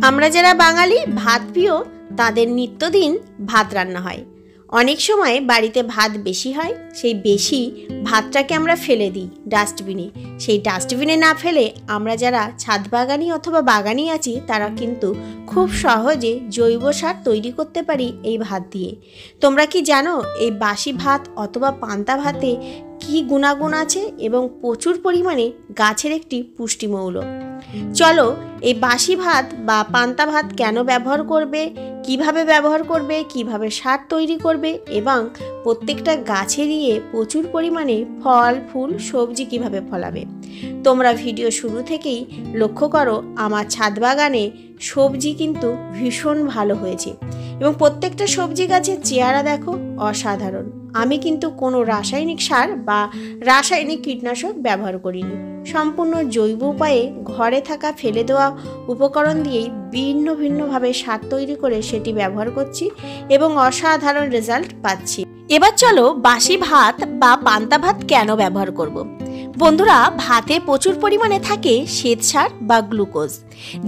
আমরা যারা বাঙালি ভাত প্রিয় তাদের নিত্যদিন ভাত রান্না হয়। অনেক সময় বাড়িতে ভাত বেশি হয়, সেই বেশি ভাতটাকে আমরা ফেলে দিই ডাস্টবিনে। সেই ডাস্টবিনে না ফেলে আমরা যারা ছাদ বাগানি অথবা বাগানি আছি তারা কিন্তু খুব সহজে জৈব সার তৈরি করতে পারি এই ভাত দিয়ে। তোমরা কি জানো এই বাসি ভাত অথবা পান্তা ভাতে কি গুণাগুণ আছে এবং প্রচুর পরিমাণে গাছের একটি পুষ্টিমৌল। চলো এই বাসি ভাত বা পান্তা ভাত কেন ব্যবহার করবে, কিভাবে ব্যবহার করবে, কিভাবে সার তৈরি করবে এবং প্রত্যেকটা গাছে দিয়ে প্রচুর পরিমাণে ফল ফুল সবজি কিভাবে ফলাবে। তোমরা ভিডিও শুরু থেকেই লক্ষ্য করো আমার ছাদ বাগানে সবজি কিন্তু ভীষণ ভালো হয়েছে এবং প্রত্যেকটা সবজি গাছের চেহারা দেখো অসাধারণ। আমি কিন্তু কোনো রাসায়নিক সার বা রাসায়নিক কীটনাশক ব্যবহার করিনি, সম্পূর্ণ জৈব উপায়ে ঘরে থাকা ফেলে দেওয়া উপকরণ দিয়েই ভিন্ন ভিন্নভাবে সার তৈরি করে সেটি ব্যবহার করছি এবং অসাধারণ রেজাল্ট পাচ্ছি। এবার চলো বাসি ভাত বা পান্তা ভাত কেন ব্যবহার করব। বন্ধুরা, ভাতে প্রচুর পরিমাণে থাকে শ্বেতসার বা গ্লুকোজ,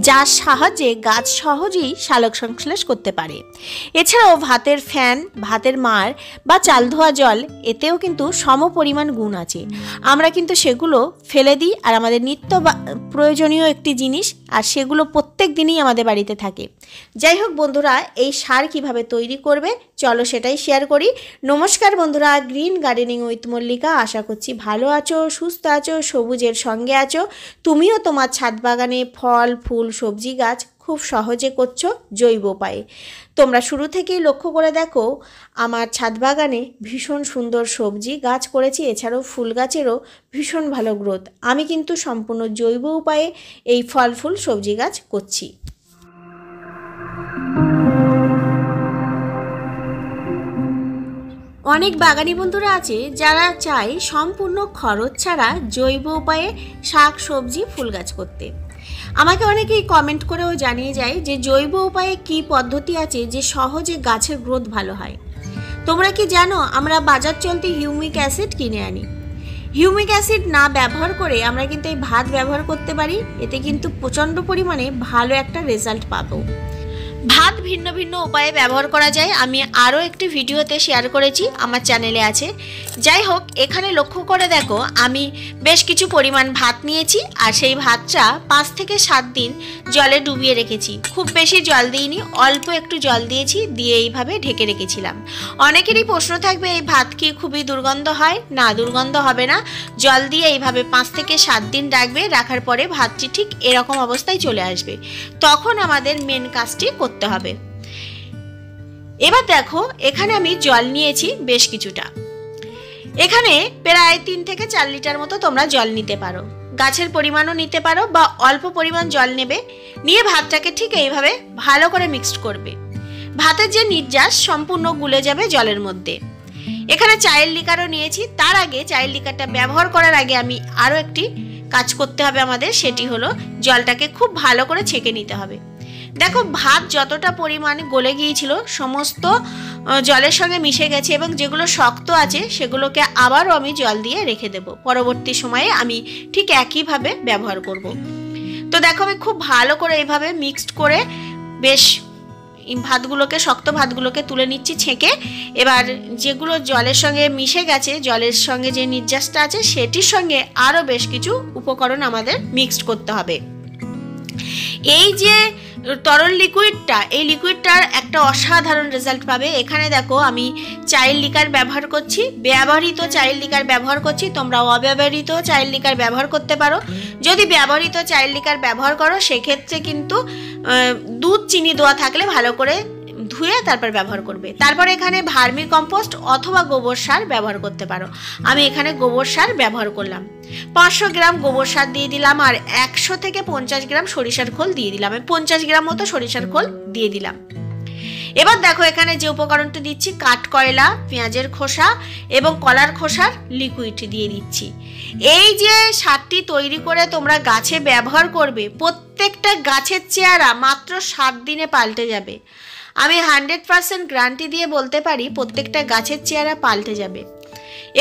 যার সাহায্যে গাছ সহজেই সালোক সংশ্লেষ করতে পারে। এছাড়াও ভাতের ফ্যান, ভাতের মাড় বা চাল ধোয়া জল, এতেও কিন্তু সম পরিমাণ গুণ আছে। আমরা কিন্তু সেগুলো ফেলে দিই, আর আমাদের নিত্য প্রয়োজনীয় একটি জিনিস, আর সেগুলো প্রত্যেক দিনই আমাদের বাড়িতে থাকে। যাই হোক বন্ধুরা, এই সার কিভাবে তৈরি করবে চলো সেটাই শেয়ার করি। নমস্কার বন্ধুরা, গ্রিন গার্ডেনিং উইথ মল্লিকা। আশা করছি ভালো আছো, সুস্থ আছো, সবুজের সঙ্গে আছো। তুমিও তোমার ছাদ বাগানে ফল ফুল সবজি গাছ খুব সহজে করছো জৈব উপায়ে। তোমরা শুরু থেকেই লক্ষ্য করে দেখো আমার ছাদ বাগানে ভীষণ সুন্দর সবজি গাছ করেছি, এছাড়াও ফুল গাছেরও ভীষণ ভালো গ্রোথ। আমি কিন্তু সম্পূর্ণ জৈব উপায়ে এই ফল ফুল সবজি গাছ করছি। অনেক বাগানি বন্ধুরা আছে যারা চায় সম্পূর্ণ খরচ ছাড়া জৈব উপায়ে শাক সবজি ফুল গাছ করতে। আমাকে অনেকেই কমেন্ট করেও জানিয়ে যায় যে জৈব উপায়ে কি পদ্ধতি আছে যে সহজে গাছের গ্রোথ ভালো হয়। তোমরা কি জানো আমরা বাজার চলতি হিউমিক অ্যাসিড কিনে আনি। হিউমিক অ্যাসিড না ব্যবহার করে আমরা কিন্তু এই ভাত ব্যবহার করতে পারি, এতে কিন্তু প্রচণ্ড পরিমাণে ভালো একটা রেজাল্ট পাবো। ভাত ভিন্ন ভিন্ন উপায়ে ব্যবহার করা যায়, আমি আরও একটি ভিডিওতে শেয়ার করেছি, আমার চ্যানেলে আছে। যাই হোক, এখানে লক্ষ্য করে দেখো আমি বেশ কিছু পরিমাণ ভাত নিয়েছি, আর সেই ভাতটা 5 থেকে 7 দিন জলে ডুবিয়ে রেখেছি। খুব বেশি জল দিইনি, অল্প একটু জল দিয়েছি, দিয়ে এইভাবে ঢেকে রেখেছিলাম। অনেকেরই প্রশ্ন থাকবে এই ভাত কি খুবই দুর্গন্ধ হয়? না, দুর্গন্ধ হবে না। জল দিয়ে এইভাবে 5 থেকে 7 দিন রাখবে, রাখার পরে ভাতটি ঠিক এরকম অবস্থায় চলে আসবে। তখন আমাদের মেন কাজটি করতে হবে। এবার দেখো এখানে আমি জল নিয়েছি বেশ কিছুটা, এখানে প্রায় 3 থেকে 4 লিটার মতো তোমরা জল নিতে পারো, গাছের পরিমাণও নিতে পারো বা অল্প পরিমাণ জল নেবে। নিয়ে ভাতটাকে ঠিক এইভাবে ভালো করে মিক্সড করবে। ভাতের যে নির্যাস সম্পূর্ণ গুলে যাবে জলের মধ্যে। এখানে চায়ের লিকারও নিয়েছি। তার আগে চায়ের লিকারটা ব্যবহার করার আগে আমি আরও একটি কাজ করতে হবে আমাদের, সেটি হলো জলটাকে খুব ভালো করে ছেঁকে নিতে হবে। দেখো ভাত যতটা পরিমাণে গলে গিয়েছিল সমস্ত জলের সঙ্গে মিশে গেছে এবং যেগুলো শক্ত আছে সেগুলোকে আবারও আমি জল দিয়ে রেখে দেব। পরবর্তী সময়ে আমি ঠিক একইভাবে ব্যবহার করব। তো দেখো আমি খুব ভালো করে এইভাবে মিক্সড করে বেশ ভাতগুলোকে, শক্ত ভাতগুলোকে তুলে নিচ্ছি ছেঁকে। এবার যেগুলো জলের সঙ্গে মিশে গেছে, জলের সঙ্গে যে নির্যাসটা আছে সেটির সঙ্গে আরও বেশ কিছু উপকরণ আমাদের মিক্সড করতে হবে। এই যে তরল লিকুইডটা, এই লিকুইডটার একটা অসাধারণ রেজাল্ট পাবে। এখানে দেখো আমি চায়ের লিকার ব্যবহার করছি, ব্যবহৃত চায়ের লিকার ব্যবহার করছি। তোমরা অব্যবহৃত চায়ের লিকার ব্যবহার করতে পারো। যদি ব্যবহৃত চায়ের লিকার ব্যবহার করো সেক্ষেত্রে কিন্তু দুধ চিনি দেওয়া থাকলে ভালো করে ধুয়ে তারপর ব্যবহার করবে। তারপর এখানে ভার্মি কম্পোস্ট অথবা গোবর সার ব্যবহার করতে পারো। আমি এখানে গোবর সার ব্যবহার করলাম। 500 গ্রাম গোবর সার দিয়ে দিলাম, আর 100 থেকে 50 গ্রাম সরিষার খোল দিয়ে দিলাম। আমি 50 গ্রাম মতো সরিষার খোল দিয়ে দিলাম। এবার দেখো এখানে যে উপকরণটা দিচ্ছি, কাঠকয়লা, পেঁয়াজের খোসা এবং কলার খোসার লিকুইড দিয়ে দিচ্ছি। এই যে সারটি তৈরি করে তোমরা গাছে ব্যবহার করবে, প্রত্যেকটা গাছের চেহারা মাত্র 7 দিনে পাল্টে যাবে। আমি 100% গ্যারান্টি দিয়ে বলতে পারি প্রত্যেকটা গাছের চেহারা পাল্টে যাবে।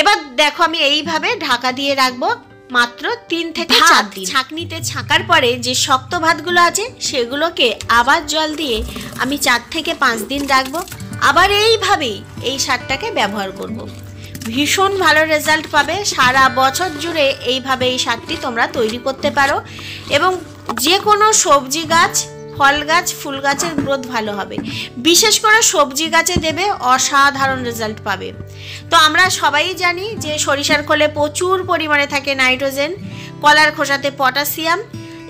এবার দেখো আমি এইভাবে ঢাকা দিয়ে রাখবো মাত্র 3 থেকে 4 দিন। ছাঁকনিতে ছাঁকার পরে যে শক্ত ভাতগুলো আছে সেগুলোকে আবার জল দিয়ে আমি 4 থেকে 5 দিন রাখবো। আবার এইভাবেই এই সারটাকে ব্যবহার করব। ভীষণ ভালো রেজাল্ট পাবে। সারা বছর জুড়ে এইভাবে এই সারটি তোমরা তৈরি করতে পারো এবং যে কোনো সবজি গাছ, ফল গাছ, ফুল গাছের গ্রোথ ভালো হবে। বিশেষ করে সবজি গাছে দেবে, অসাধারণ রেজাল্ট পাবে। তো আমরা সবাই জানি যে সরিষার খোলে প্রচুর পরিমাণে থাকে নাইট্রোজেন, কলার খোসাতে পটাশিয়াম,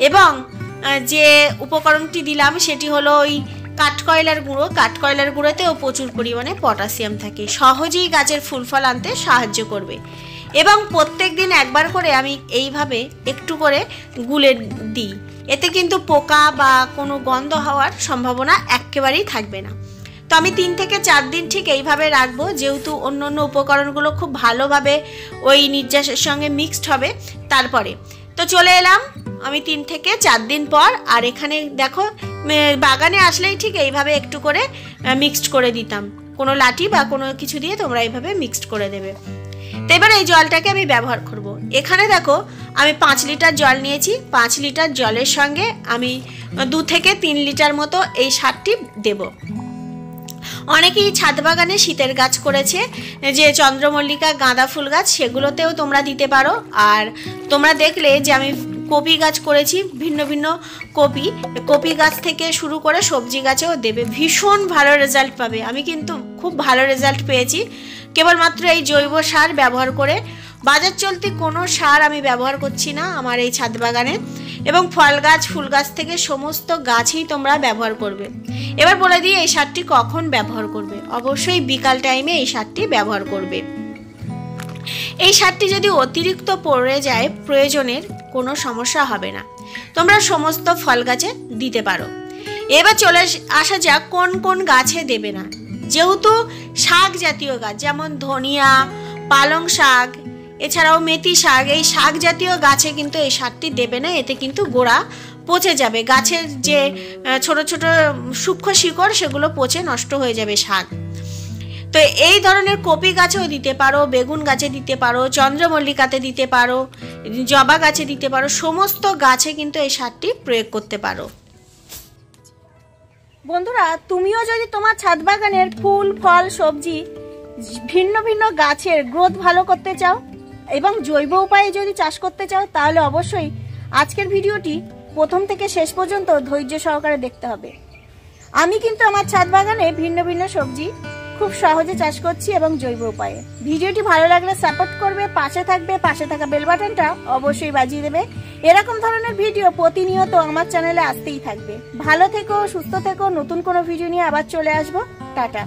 এবং যে উপকরণটি দিলাম সেটি হলো ওই কাঠকয়লার গুঁড়ো। কাঠকয়লার গুঁড়োতেও প্রচুর পরিমাণে পটাশিয়াম থাকে, সহজেই গাছের ফুল ফল আনতে সাহায্য করবে। এবং প্রত্যেক দিন একবার করে আমি এইভাবে একটু করে গুলে দিই। এতে কিন্তু পোকা বা কোনো গন্ধ হওয়ার সম্ভাবনা একেবারেই থাকবে না। তো আমি 3 থেকে 4 দিন ঠিক এইভাবে রাখবো, যেহেতু অন্য অন্য উপকরণগুলো খুব ভালোভাবে ওই নির্যাসের সঙ্গে মিক্সড হবে। তারপরে তো চলে এলাম আমি 3 থেকে 4 দিন পর। আর এখানে দেখো, বাগানে আসলেই ঠিক এইভাবে একটু করে মিক্সড করে দিতাম। কোনো লাঠি বা কোনো কিছু দিয়ে তোমরা এইভাবে মিক্সড করে দেবে। তো এবার এই জলটাকে আমি ব্যবহার করব। এখানে দেখো আমি 5 লিটার জল নিয়েছি। 5 লিটার জলের সঙ্গে আমি 2 থেকে 3 লিটার মতো এই সারটি দেব। অনেকেই ছাদ বাগানে শীতের গাছ করেছে, যে চন্দ্রমল্লিকা, গাঁদা ফুল গাছ, সেগুলোতেও তোমরা দিতে পারো। আর তোমরা দেখলে যে আমি কপি গাছ করেছি, ভিন্ন ভিন্ন কপি গাছ থেকে শুরু করে সবজি গাছেও দেবে, ভীষণ ভালো রেজাল্ট পাবে। আমি কিন্তু খুব ভালো রেজাল্ট পেয়েছি কেবলমাত্র এই জৈব সার ব্যবহার করে। বাজার চলতি কোনো সার আমি ব্যবহার করছি না আমার এই ছাদ বাগানে। এবং ফল গাছ, ফুল গাছ থেকে সমস্ত গাছেই তোমরা ব্যবহার করবে। এবার বলে দিই এই সারটি কখন ব্যবহার করবে। অবশ্যই বিকাল টাইমে এই সারটি ব্যবহার করবে। এই সারটি যদি অতিরিক্ত পড়ে যায়, প্রয়োজনের কোনো সমস্যা হবে না, তোমরা সমস্ত ফল গাছে দিতে পারো। এবার চলে আসা যাক কোন কোন গাছে দেবে না। যেহেতু শাক জাতীয় গাছ, যেমন ধনিয়া, পালং শাক, এছাড়াও মেথি শাক, এই শাক জাতীয় গাছে কিন্তু এই সারটি দেবে না। এতে কিন্তু গোড়া পচে যাবে, গাছের যে ছোট ছোট সূক্ষ্ম শিকড় সেগুলো পচে নষ্ট হয়ে যাবে শাক। তো এই ধরনের কপি গাছেও দিতে পারো, বেগুন গাছে দিতে পারো, চন্দ্রমল্লিকাতে দিতে পারো, জবা গাছে দিতে পারো, সমস্ত গাছে কিন্তু এই সারটি প্রয়োগ করতে পারো। বন্ধুরা, তুমিও যদি তোমার ছাদ বাগানের ফুল, ফল, সবজি, ভিন্ন ভিন্ন গাছের গ্রোথ ভালো করতে চাও এবং জৈব উপায়ে যদি চাষ করতে চাও, তাহলে অবশ্যই আজকের ভিডিওটি প্রথম থেকে শেষ পর্যন্ত ধৈর্য সহকারে দেখতে হবে। আমি কিন্তু আমার ছাদ বাগানে ভিন্ন ভিন্ন সবজি খুব সহজে চাষ করছি এবং জৈব উপায়ে। ভিডিওটি ভালো লাগলে সাপোর্ট করবে, পাশে থাকবে, পাশে থাকা বেল বাটনটা অবশ্যই বাজিয়ে দেবে। এরকম ধরনের ভিডিও প্রতিনিয়ত আমার চ্যানেলে আসতেই থাকবে। ভালো থেকো, সুস্থ থেকো। নতুন কোনো ভিডিও নিয়ে আবার চলে আসবো। টাটা।